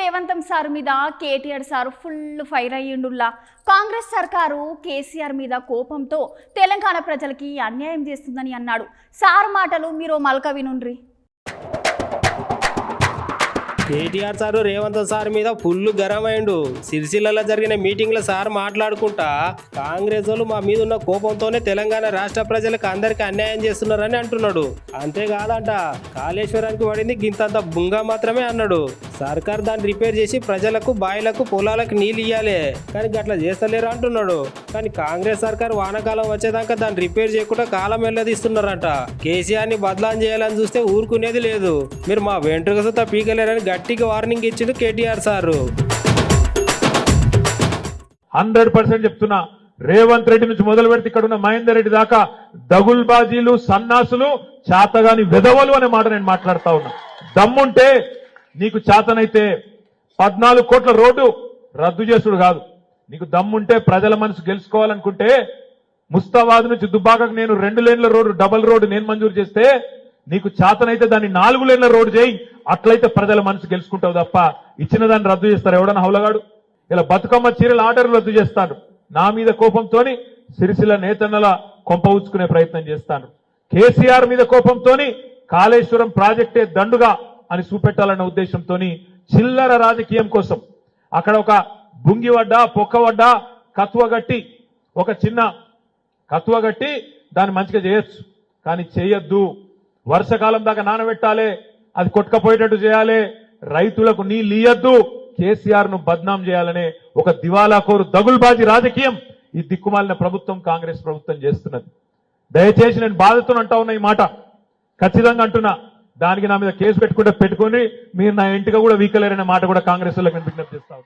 Revanth sir మీద KTR sir full fire అయ్యిండుల్లా. కాంగ్రెస్ సర్కారు కేసీఆర్ మీద కోపంతో తెలంగాణ ప్రజలకి అన్యాయం చేస్తుందని అన్నాడు. సార్ మాటలు మీరు మల్క వినుండ్రి. కేటీఆర్ సార్ రేవంత్ సార్ మీద ఫుల్ గరం అయిండు. సిరిసిల్లలో జరిగిన మీటింగ్ లో సార్ మాట్లాడుకుంటా కాంగ్రెస్ వాళ్ళు మా మీద ఉన్న కోపంతోనే తెలంగాణ రాష్ట్ర ప్రజలకు అందరికి అన్యాయం చేస్తున్నారని అంటున్నాడు. అంతేకాదంట కాళేశ్వరానికి పడింది గింతంత బుంగ మాత్రమే అన్నాడు. సర్కార్ దాన్ని రిపేర్ చేసి ప్రజలకు బాయిలకు పొలాలకు నీళ్ళు ఇయ్యాలి, కానీ అట్లా చేస్తలేరు అంటున్నాడు. కానీ కాంగ్రెస్ సర్కార్ వానాకాలం వచ్చేదాకా దాన్ని రిపేర్ చేయకుండా కాలం వెళ్ళదీస్తున్నారంట. కేసీఆర్ ని బదలాం చేయాలని చూస్తే ఊరుకునేది లేదు. మీరు మా వెంట్రుక సుతా పీకలేరని గట్టిగా వార్నింగ్ ఇచ్చిండు కేటీఆర్ సారు. 100% చెప్తున్నా, రేవంత్ రెడ్డి నుంచి మొదలు పెడితే ఇక్కడ ఉన్న మహేందర్ రెడ్డి దాకా దగుల్బాజీలు, సన్నాసులు, చాతగాని వెధవలు అనే మాట నేను మాట్లాడుతా ఉన్నా. దమ్ముంటే నీకు చాతనైతే 14 కోట్ల రోడ్డు రద్దు చేసుడు కాదు. నీకు దమ్ముంటే ప్రజల మనసు గెలుచుకోవాలనుకుంటే ముస్తాబాద్ నుంచి దుబ్బాకకు నేను 2 లేన్ల రోడ్డు, డబల్ రోడ్డు నేను మంజూరు చేస్తే నీకు చాతనైతే దాన్ని 4 లేన్ల రోడ్డు చేయి. అట్లయితే ప్రజల మనసు గెలుచుకుంటావు తప్ప ఇచ్చిన దాన్ని రద్దు చేస్తారు ఎవడన్నా హౌలగాడు. ఇలా బతుకమ్మ చీరల ఆర్డర్లు రద్దు చేస్తాను. నా మీద కోపంతోని సిరిసిల్ల నేతన్నల కొంప ఉచ్చుకునే ప్రయత్నం చేస్తాను. కేసీఆర్ మీద కోపంతోని కాళేశ్వరం ప్రాజెక్టే దండుగా అని చూపెట్టాలన్న ఉద్దేశంతో చిల్లర రాజకీయం కోసం అక్కడ ఒక బుంగివడ్డ, పొక్కవడ్డ, కత్వగట్టి, ఒక చిన్న కత్వగట్టి దాన్ని మంచిగా చేయొచ్చు, కానీ చేయొద్దు. వర్షకాలం దాకా నానబెట్టాలి, అది కొట్టుకపోయేటట్టు చేయాలి, రైతులకు నీళ్ళు ఇయ్యద్దు, కేసీఆర్ ను బద్నాం చేయాలనే ఒక దివాలాకోరు దగుల్బాజీ రాజకీయం ఈ దిక్కుమాలిన ప్రభుత్వం, కాంగ్రెస్ ప్రభుత్వం చేస్తున్నది. దయచేసి నేను బాధతో అంటా ఉన్నా, ఈ మాట ఖచ్చితంగా అంటున్నా. దానికి నా మీద కేసు పెట్టుకుంటే పెట్టుకుని మీరు నా ఇంటిగా కూడా వీకలేరనే మాట కూడా కాంగ్రెస్ వాళ్ళకి విజ్ఞప్తి చేస్తా